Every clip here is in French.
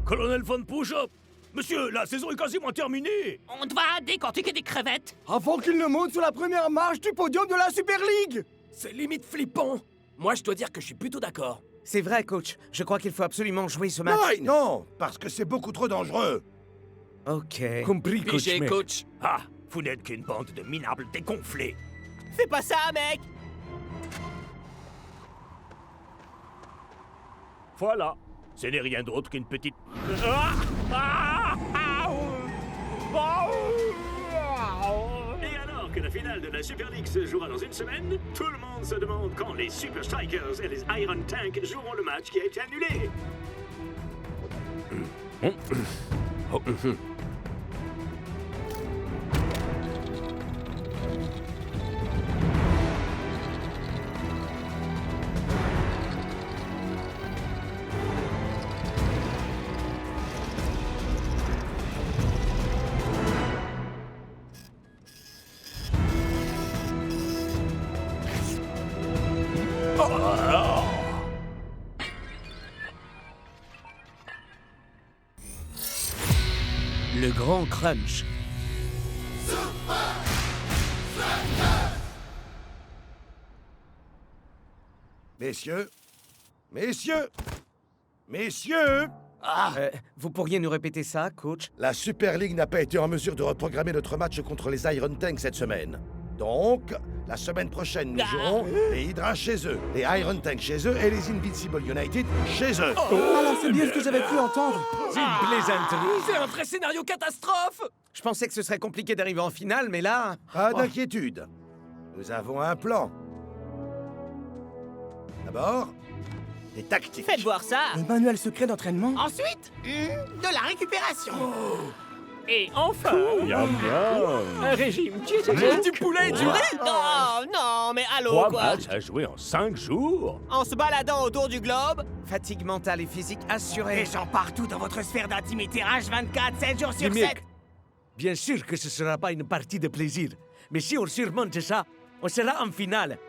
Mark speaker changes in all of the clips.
Speaker 1: Colonel Von Push-Up! Monsieur, la saison est quasiment terminée!
Speaker 2: On doit décortiquer des crevettes.
Speaker 3: Avant qu'il ne monte sur la première marche du podium de la Super League!
Speaker 4: C'est limite flippant. Moi, je dois dire que je suis plutôt d'accord.
Speaker 5: C'est vrai, coach. Je crois qu'il faut absolument jouer ce match.
Speaker 6: Non, parce que c'est beaucoup trop dangereux.
Speaker 5: Ok.
Speaker 1: Compris, coach,
Speaker 4: Pigé,
Speaker 1: mec.
Speaker 4: coach.
Speaker 1: Ah, vous n'êtes qu'une bande de minables dégonflés.
Speaker 2: Fais pas ça, mec.
Speaker 1: Voilà. Ce n'est rien d'autre qu'une petite... Ah! Ah! Ah!
Speaker 7: Et alors que la finale de la Super League se jouera dans une semaine, tout le monde se demande quand les Super Strikers et les Iron Tank joueront le match qui a été annulé.
Speaker 5: Le grand crunch.
Speaker 6: Messieurs, messieurs, messieurs,
Speaker 5: Vous pourriez nous répéter ça, coach?
Speaker 6: la Super League n'a pas été en mesure de reprogrammer notre match contre les Iron Tanks cette semaine. Donc, la semaine prochaine, nous jouerons les Hydra chez eux, les Iron Tanks chez eux et les Invincible United chez eux.
Speaker 3: Ah là, c'est bien ce que j'avais cru entendre!
Speaker 5: C'est une plaisanterie.
Speaker 4: C'est un vrai scénario catastrophe.
Speaker 5: Je pensais que ce serait compliqué d'arriver en finale, mais là...
Speaker 6: Pas d'inquiétude. Nous avons un plan. D'abord, des tactiques.
Speaker 2: Faites voir ça.
Speaker 3: Le manuel secret d'entraînement?
Speaker 2: Ensuite, de la récupération.
Speaker 7: Et enfin, un régime
Speaker 4: Du poulet et du riz.
Speaker 2: Non, non, mais allô,
Speaker 1: 3
Speaker 2: quoi.
Speaker 1: matchs à jouer en 5 jours?
Speaker 2: En se baladant autour du globe.
Speaker 5: Fatigue mentale et physique assurée.
Speaker 2: Des gens partout dans votre sphère d'intimité H24, 7 jours sur 7.
Speaker 5: Mec, bien sûr que ce ne sera pas une partie de plaisir. Mais si on surmonte ça, on sera en finale.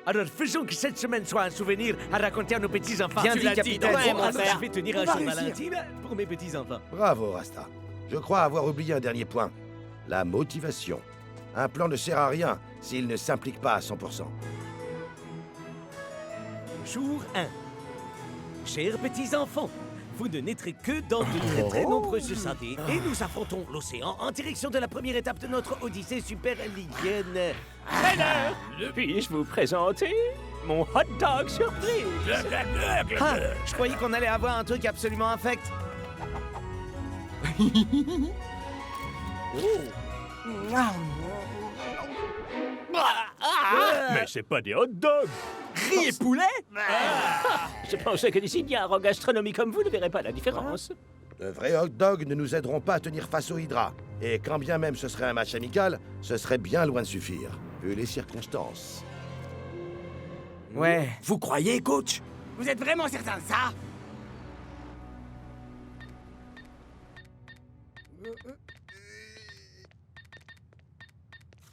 Speaker 5: Alors faisons que cette semaine soit un souvenir à raconter à nos petits-enfants.
Speaker 4: Bien dit, capitaine.
Speaker 2: Ouais, mon
Speaker 5: Alors,
Speaker 2: frère.
Speaker 5: je vais tenir un
Speaker 3: va
Speaker 5: jour
Speaker 3: réussir.
Speaker 5: Valentine pour mes petits-enfants.
Speaker 6: Bravo, Rasta. Je crois avoir oublié un dernier point. La motivation. Un plan ne sert à rien s'il ne s'implique pas à 100%.
Speaker 5: Jour 1. Chers petits-enfants, vous ne naîtrez que dans de très nombreuses santé et nous affrontons l'océan en direction de la première étape de notre Odyssée super ligienne.
Speaker 7: puis-je vous présenter mon hot dog surprise?
Speaker 5: Ah, je croyais qu'on allait avoir un truc absolument infect.
Speaker 1: Mais c'est pas des hot dogs!
Speaker 4: Riz et poulet.
Speaker 7: Je pensais que des signares en gastronomie comme vous ne verraient pas la différence.
Speaker 6: De vrais hot dogs ne nous aideront pas à tenir face aux Hydra. Et quand bien même ce serait un match amical, ce serait bien loin de suffire, vu les circonstances.
Speaker 5: Ouais.
Speaker 4: Vous croyez, coach?
Speaker 2: Vous êtes vraiment certain de ça?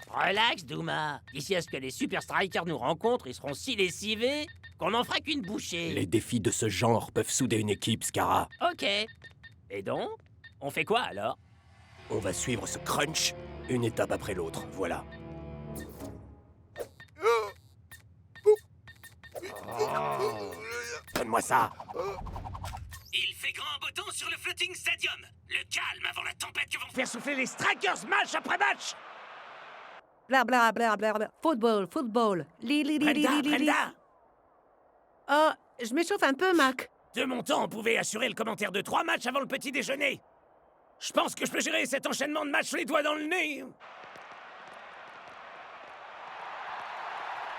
Speaker 2: Relax, Douma. D'ici à ce que les Super Strikers nous rencontrent, ils seront si lessivés qu'on n'en fera qu'une bouchée.
Speaker 4: Les défis de ce genre peuvent souder une équipe, Scara.
Speaker 2: Ok. Et donc, on fait quoi alors?
Speaker 4: On va suivre ce crunch, une étape après l'autre, voilà. Donne-moi ça.
Speaker 7: Il fait grand beau temps sur le Floating Stadium. Le calme avant la tempête que vont
Speaker 5: Faire souffler les Strikers match après match.
Speaker 8: Bla bla bla bla bla. Football, football. Li li li li li li li.
Speaker 2: Brenda,
Speaker 8: Oh, je m'échauffe un peu, Mac.
Speaker 2: de mon temps, on pouvait assurer le commentaire de 3 matchs avant le petit déjeuner. Je pense que je peux gérer cet enchaînement de matchs les doigts dans le nez.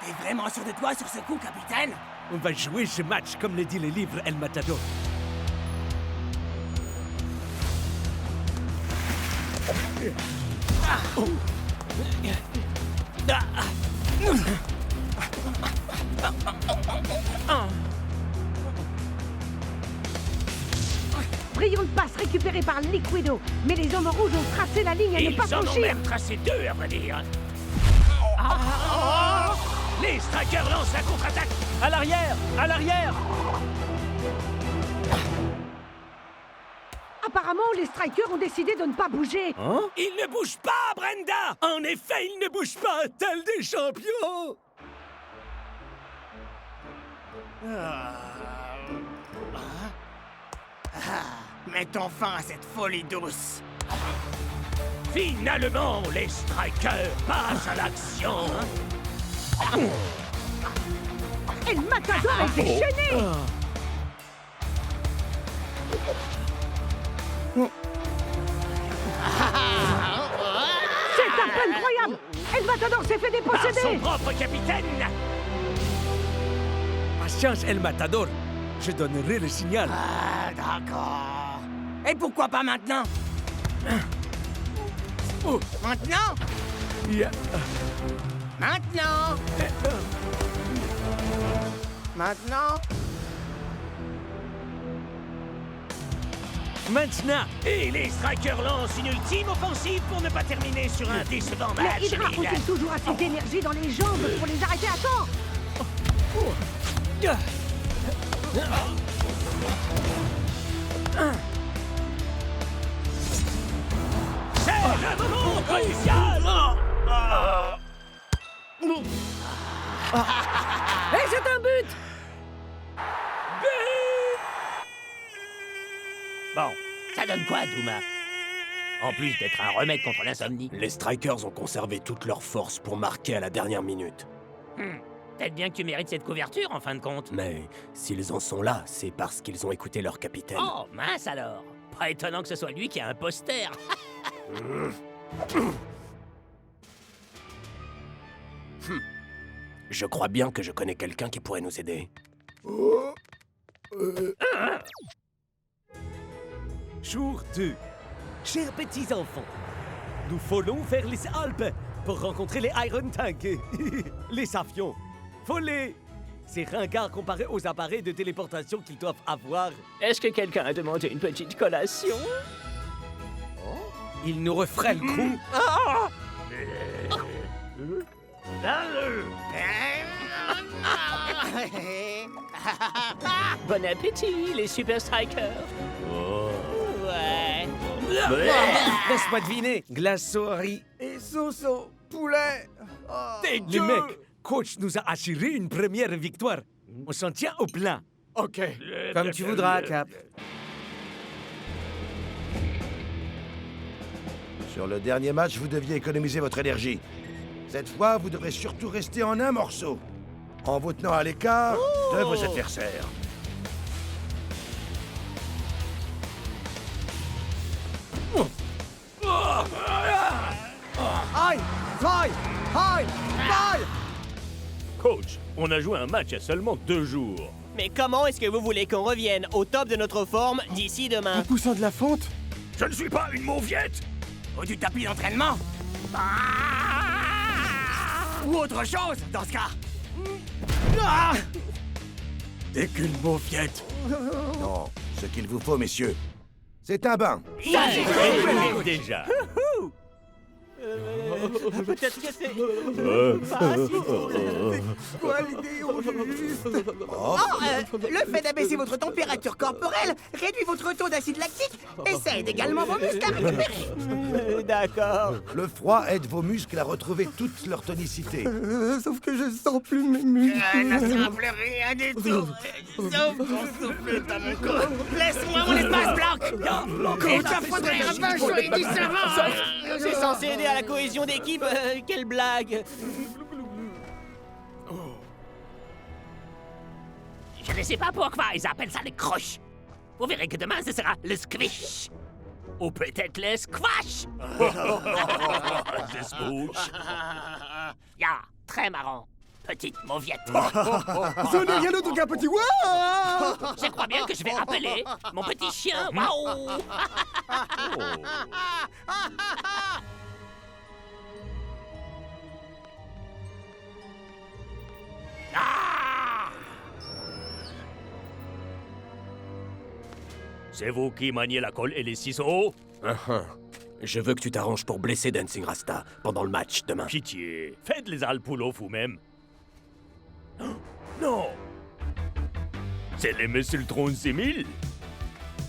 Speaker 2: T'es vraiment sûr de toi sur ce coup, capitaine?
Speaker 5: On va jouer ce match comme le dit le livre El Matador.
Speaker 8: Brillante passe récupérée par Liquido. Mais les hommes rouges ont tracé la ligne à ne pas
Speaker 2: Ils en ont
Speaker 8: franchir.
Speaker 2: même tracé 2, à vrai dire. Les Strikers lancent la contre-attaque.
Speaker 1: À l'arrière! À l'arrière!
Speaker 8: apparemment, les strikers ont décidé de ne pas bouger.
Speaker 2: Il ne bouge pas, Brenda! En effet, il ne bouge pas, tel des champions!
Speaker 3: Mettons fin à cette folie douce.
Speaker 2: Finalement, les strikers passent à l'action!
Speaker 8: Et le matador est déchaîné. C'est un peu incroyable. El Matador s'est fait
Speaker 2: Par son
Speaker 8: déposséder.
Speaker 2: propre capitaine!
Speaker 5: Patience, El Matador. Je donnerai le signal.
Speaker 3: Ah, d'accord. Et pourquoi pas maintenant? Maintenant? Maintenant? Maintenant?
Speaker 5: Maintenant.
Speaker 2: Et les strikers lancent une ultime offensive pour ne pas terminer sur un décevant
Speaker 8: Les
Speaker 2: match.
Speaker 8: Hydra
Speaker 2: Lil.
Speaker 8: ont-ils toujours assez d'énergie dans les jambes pour les arrêter à temps?
Speaker 2: C'est le moment crucial!
Speaker 8: Et c'est un but.
Speaker 1: Bon, ça donne quoi, Douma? En plus d'être un remède contre l'insomnie.
Speaker 4: Les Strikers ont conservé toute leur force pour marquer à la dernière minute.
Speaker 1: Peut-être bien que tu mérites cette couverture, en fin de compte.
Speaker 4: Mais s'ils en sont là, c'est parce qu'ils ont écouté leur capitaine.
Speaker 1: Oh, mince alors. Pas étonnant que ce soit lui qui a un poster.
Speaker 4: Je crois bien que je connais quelqu'un qui pourrait nous aider.
Speaker 5: Jour 2. Chers petits enfants, nous voulons vers les Alpes pour rencontrer les Iron Tank. Les avions. Voler. C'est ringard comparé aux appareils de téléportation qu'ils doivent avoir.
Speaker 9: Est-ce que quelqu'un a demandé une petite collation?
Speaker 5: Ils nous referaient le coup.
Speaker 9: Bon appétit, les Super Strikers! Ouais.
Speaker 5: Laisse-moi deviner. Glaçon-riz.
Speaker 3: Et sauce au poulet.
Speaker 5: Les mecs, coach nous a assuré une première victoire. On s'en tient au plan.
Speaker 3: Ok. Comme tu voudras, Cap.
Speaker 6: Sur le dernier match, vous deviez économiser votre énergie. Cette fois, vous devrez surtout rester en un morceau, en vous tenant à l'écart de vos adversaires.
Speaker 3: Aïe! Aïe! Aïe! Aïe!
Speaker 1: Coach, on a joué un match il y a seulement 2 jours.
Speaker 9: Mais comment est-ce que vous voulez qu'on revienne au top de notre forme d'ici demain?
Speaker 3: Poussant de la fonte?
Speaker 1: Je ne suis pas une mauviette!
Speaker 3: Ou du tapis d'entraînement? Ou autre chose, dans ce cas?
Speaker 4: T'es qu'une mauviette.
Speaker 6: Non, ce qu'il vous faut, messieurs, c'est un bain.
Speaker 1: Déjà.
Speaker 9: Peut-être que c'est...
Speaker 3: Quoi l'idée au juste?
Speaker 10: Le fait d'abaisser votre température corporelle réduit votre taux d'acide lactique et ça aide également vos muscles à récupérer.
Speaker 9: D'accord.
Speaker 6: Le froid aide vos muscles à retrouver toute leur tonicité.
Speaker 3: Sauf que je sens plus mes muscles.
Speaker 10: Ne semble rien du tout. Sauf ton souffle dans mon corps. Laisse-moi mon espace, Blanc. Il te faudrait un bain chaud et du savon.
Speaker 9: C'est censé aider à la cohésion d'équipe. Quelle blague!
Speaker 1: Je ne sais pas pourquoi ils appellent ça le croche. Vous verrez que demain, ce sera le squish. Ou peut-être le squash.
Speaker 7: C'est smooch.
Speaker 1: Ya, très marrant. Petite mauviette.
Speaker 3: Ce n'est rien d'autre qu'un petit waouh!
Speaker 1: Je crois bien que je vais appeler mon petit chien. Waouh!
Speaker 7: C'est vous qui maniez la colle et les ciseaux?
Speaker 4: Je veux que tu t'arranges pour blesser Dancing Rasta pendant le match demain.
Speaker 7: Pitié, faites les alpoulos vous-même. Non! C'est les Messultrons 6000?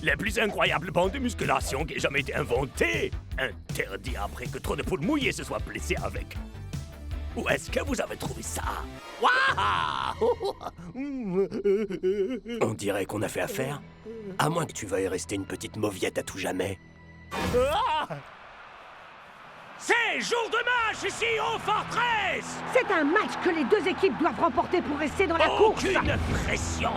Speaker 2: La plus incroyable bande de musculation qui ait jamais été inventée. Interdit après que trop de poules mouillées se soient blessées avec. Où est-ce que vous avez trouvé ça? Waouh!
Speaker 4: On dirait qu'on a fait affaire. À moins que tu veuilles rester une petite mauviette à tout jamais.
Speaker 2: C'est jour de match ici au Fortress!
Speaker 8: C'est un match que les deux équipes doivent remporter pour rester dans la course.
Speaker 2: Aucune pression!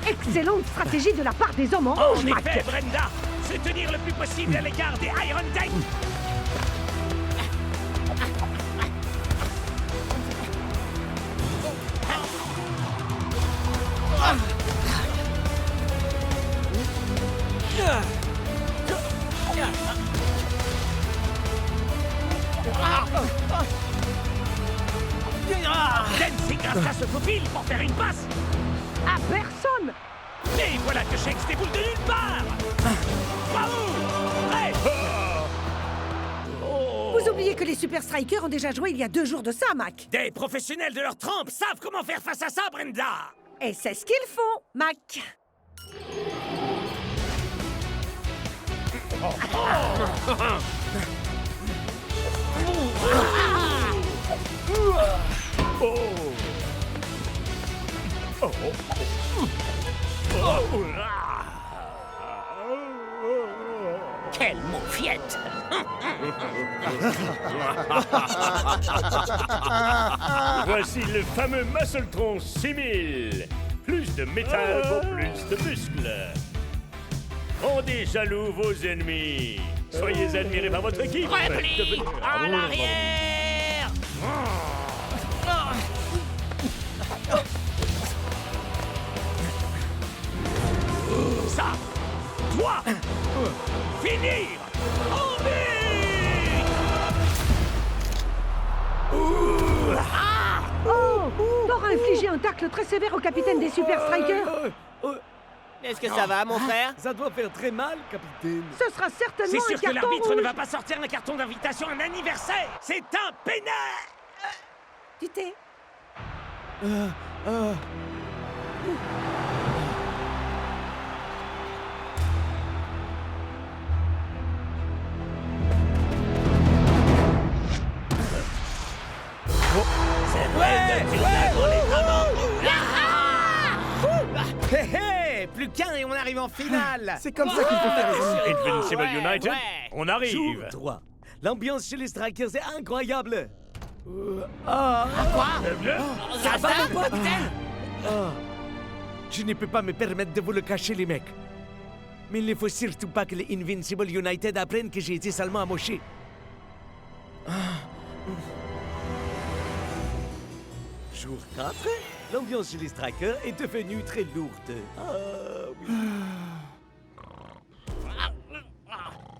Speaker 8: Excellente stratégie de la part des hommes en rouge,
Speaker 2: En
Speaker 8: Mac.
Speaker 2: effet, Brenda, se tenir le plus possible à l'écart des Iron Tank. Dancing Rasta se faufile pour faire une passe.
Speaker 8: À personne.
Speaker 2: Et voilà que Shakes déboule de nulle part. Bravo! Prêt!
Speaker 8: Vous oubliez que les Super Strikers ont déjà joué il y a 2 jours de ça, Mac.
Speaker 2: Des professionnels de leur trempe savent comment faire face à ça, Brenda!
Speaker 8: Et c'est ce qu'ils font, Mac.
Speaker 1: Quelle mauviette!
Speaker 7: Voici le fameux Muscletron 6000. Plus de métal pour plus de muscles. Rendez jaloux vos ennemis. Soyez admirés par votre équipe.
Speaker 1: Repli! En arrière!
Speaker 2: Ça doit finir en vite!
Speaker 8: Oh, t'auras infligé un tacle très sévère au capitaine des Super Strikers.
Speaker 9: Est-ce que ça va, mon frère?
Speaker 5: Ça doit faire très mal, capitaine.
Speaker 8: Ce sera certainement
Speaker 2: C'est sûr
Speaker 8: un
Speaker 2: que
Speaker 8: carton
Speaker 2: l'arbitre
Speaker 8: rouge.
Speaker 2: ne va pas sortir un carton d'invitation à un anniversaire. C'est un pénal.
Speaker 8: Tu t'es...
Speaker 5: Hé hé! Plus qu'un et on arrive en finale!
Speaker 3: C'est comme ça qu'il faut faire, les amis.
Speaker 7: Invincible United,
Speaker 9: ouais.
Speaker 7: on
Speaker 5: Jour
Speaker 7: arrive.
Speaker 5: 3. L'ambiance chez les Strikers est incroyable.
Speaker 9: Ça va, mon capitaine?
Speaker 5: Je ne peux pas me permettre de vous le cacher, les mecs. Mais il ne faut surtout pas que les Invincible United apprennent que j'ai été salement amoché. Jour 4. L'ambiance chez les Strikers est devenue très lourde. Oui.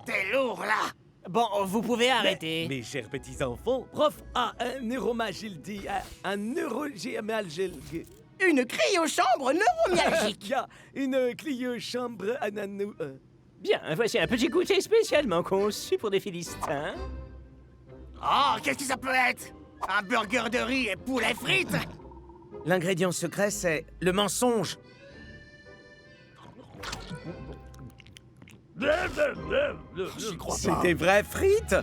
Speaker 10: T'es lourd, là!
Speaker 9: Bon, vous pouvez arrêter.
Speaker 5: Mes chers petits enfants, prof a un neuromagildi, un neurogémalgilgue.
Speaker 10: Une cryochambre neuromyalgique!
Speaker 5: Il y a une clio-chambre à nanou.
Speaker 1: Bien, voici un petit goûter spécialement conçu pour des Philistins.
Speaker 10: Oh, qu'est-ce que ça peut être? Un burger de riz et poulet frites?
Speaker 5: L'ingrédient secret, c'est le mensonge. C'est des vraies frites.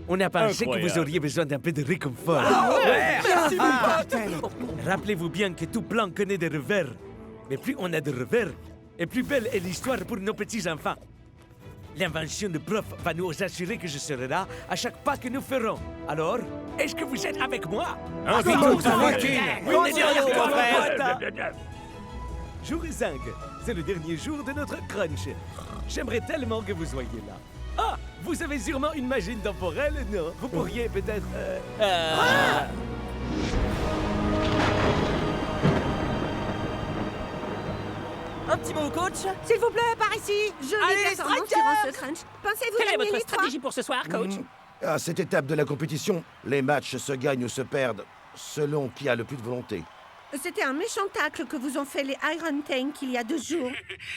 Speaker 5: On a pensé que vous
Speaker 7: Incroyable.
Speaker 5: auriez besoin d'un peu de réconfort.
Speaker 3: Merci, mon capitaine.
Speaker 5: Rappelez-vous bien que tout plan connaît des revers. Mais plus on a de revers, et plus belle est l'histoire pour nos petits-enfants. L'invention de prof va nous assurer que je serai là à chaque pas que nous ferons. Alors, est-ce que vous êtes avec moi?
Speaker 9: On est derrière toi, frère.
Speaker 5: Jour 5, c'est le dernier jour de notre crunch. J'aimerais tellement que vous soyez là. Ah, vous avez sûrement une machine temporelle, non? Vous pourriez peut-être...
Speaker 9: Un petit mot, coach?
Speaker 8: S'il vous plaît, par ici. Je
Speaker 9: Allez,
Speaker 8: l'ai performance sur un crunch. Pensez-vous
Speaker 1: Quelle est
Speaker 8: gagner
Speaker 1: votre
Speaker 8: l'histoire?
Speaker 1: stratégie pour ce soir, coach?
Speaker 6: À cette étape de la compétition, les matchs se gagnent ou se perdent selon qui a le plus de volonté.
Speaker 8: C'était un méchant tacle que vous ont fait les Iron Tank il y a 2 jours.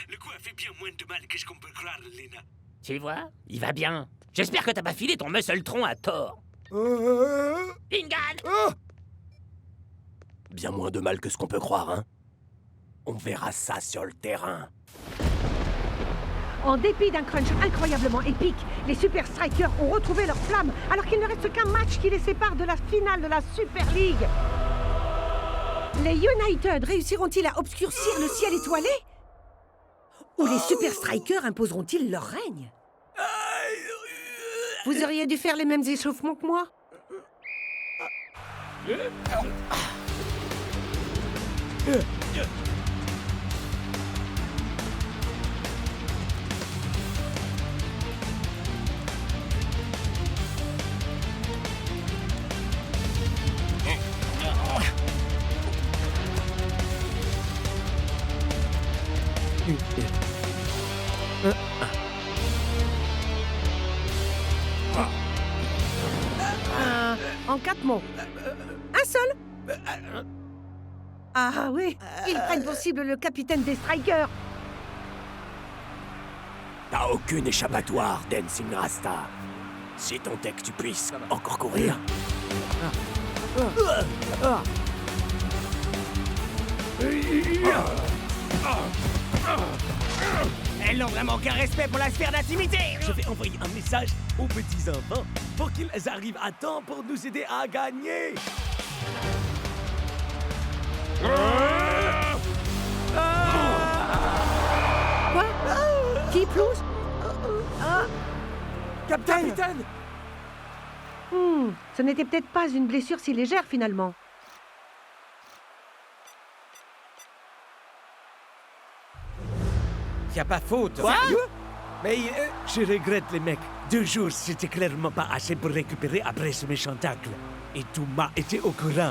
Speaker 7: Le coup a fait bien moins de mal que ce qu'on peut croire, Lena.
Speaker 1: Tu vois, il va bien. J'espère que t'as pas filé ton muscle-tron à tort. Ingan!
Speaker 4: Bien moins de mal que ce qu'on peut croire, hein. On verra ça sur le terrain.
Speaker 8: En dépit d'un crunch incroyablement épique, les Super Strikers ont retrouvé leur flamme alors qu'il ne reste qu'un match qui les sépare de la finale de la Super League. Les United réussiront-ils à obscurcir le ciel étoilé? Ou les Super Strikers imposeront-ils leur règne? Vous auriez dû faire les mêmes échauffements que moi. En 4 mots. Un seul. Ah oui, ils prennent pour cible le capitaine des Strikers.
Speaker 4: T'as aucune échappatoire, Dancing Rasta. Si tant est que tu puisses encore courir.
Speaker 10: Elles n'ont vraiment aucun respect pour la sphère d'intimité.
Speaker 5: Je vais envoyer un message aux petits enfants pour qu'ils arrivent à temps pour nous aider à gagner.
Speaker 8: Quoi? Qui Plouse?
Speaker 3: Capitaine!
Speaker 8: Ce n'était peut-être pas une blessure si légère finalement.
Speaker 5: Y a pas faute.
Speaker 10: Quoi?
Speaker 5: Mais je regrette les mecs. 2 jours, c'était clairement pas assez pour récupérer après ce méchant tacle. Et tout m'a été au courant.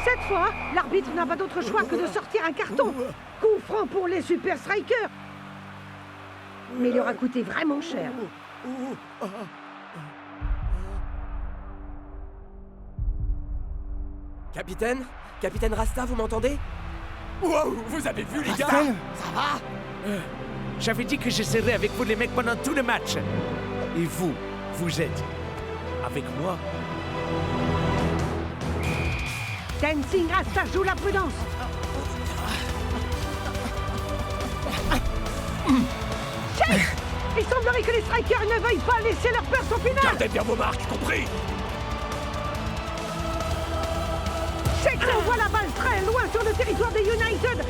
Speaker 8: Cette fois, l'arbitre n'a pas d'autre choix que de sortir un carton. Coup franc pour les Super Strikers. Mais il aura coûté vraiment cher.
Speaker 4: Capitaine? Capitaine Rasta, vous m'entendez? Wow, vous avez vu, les gars?
Speaker 10: Ça va?
Speaker 5: J'avais dit que je serais avec vous les mecs pendant tout le match. Et vous, vous êtes avec moi?
Speaker 8: Dancing Rasta joue la prudence. Chef! Il semblerait que les Strikers ne veuillent pas laisser leur place au final.
Speaker 4: Gardez bien vos marques, compris?
Speaker 8: Check envoie la balle très loin sur le territoire des United.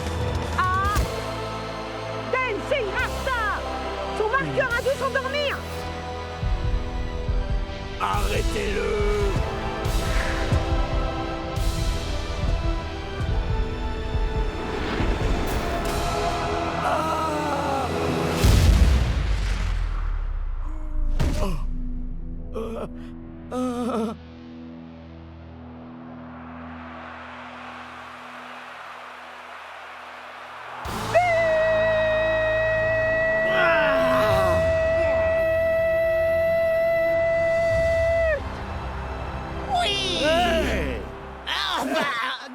Speaker 8: Ah! Dancing Rasta! Son marqueur a dû s'endormir.
Speaker 4: Arrêtez-le!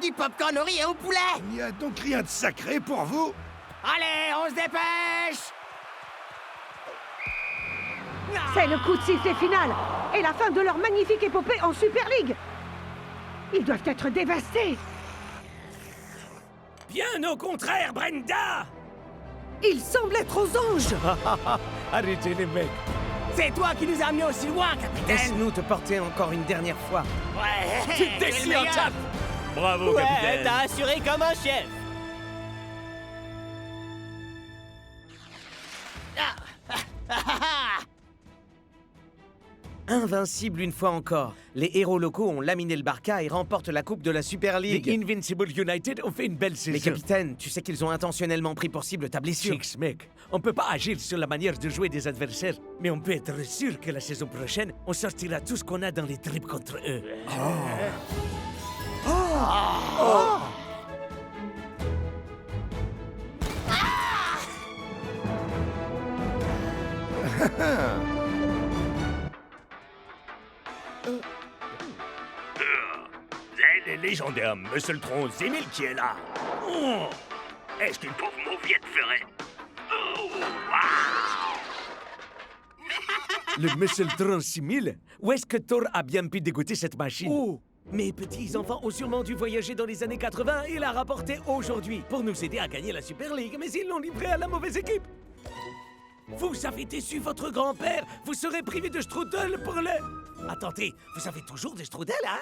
Speaker 10: Du popcorn au riz et au poulet.
Speaker 6: Il n'y a donc rien de sacré pour vous?
Speaker 10: Allez, on se dépêche.
Speaker 8: C'est le coup de sifflet final et la fin de leur magnifique épopée en Super League. Ils doivent être dévastés.
Speaker 5: Bien au contraire, Brenda!
Speaker 8: Ils semblent être aux anges.
Speaker 5: Arrêtez les mecs.
Speaker 10: C'est toi qui nous as amenés aussi loin, capitaine.
Speaker 5: Laisse-nous te porter encore une dernière fois.
Speaker 10: Ouais.
Speaker 9: Tu te déchires, Cap!
Speaker 7: Bravo,
Speaker 9: Ouais,
Speaker 7: capitaine.
Speaker 9: t'as assuré comme un chef!
Speaker 5: invincibles une fois encore. Les héros locaux ont laminé le Barca et remportent la coupe de la Super League.
Speaker 4: Les Invincible United ont fait une belle saison.
Speaker 5: Mais capitaine, tu sais qu'ils ont intentionnellement pris pour cible ta blessure.
Speaker 4: Jinx, mec, on peut pas agir sur la manière de jouer des adversaires, mais on peut être sûr que la saison prochaine, on sortira tout ce qu'on a dans les tripes contre eux.
Speaker 2: C'est le légendaire Muscletron 6000 qui est là. Oh, est-ce qu'une pauvre mauviette ferait? Oh,
Speaker 4: Le Muscletron 6000? Où est-ce que Thor a bien pu dégoûter cette machine?
Speaker 5: Oh! Mes petits-enfants ont sûrement dû voyager dans les années 80 et la rapporter aujourd'hui pour nous aider à gagner la Super League, mais ils l'ont livré à la mauvaise équipe. Vous avez déçu votre grand-père. Vous serez privé de strudel pour le... Attendez, vous avez toujours des strudels, hein?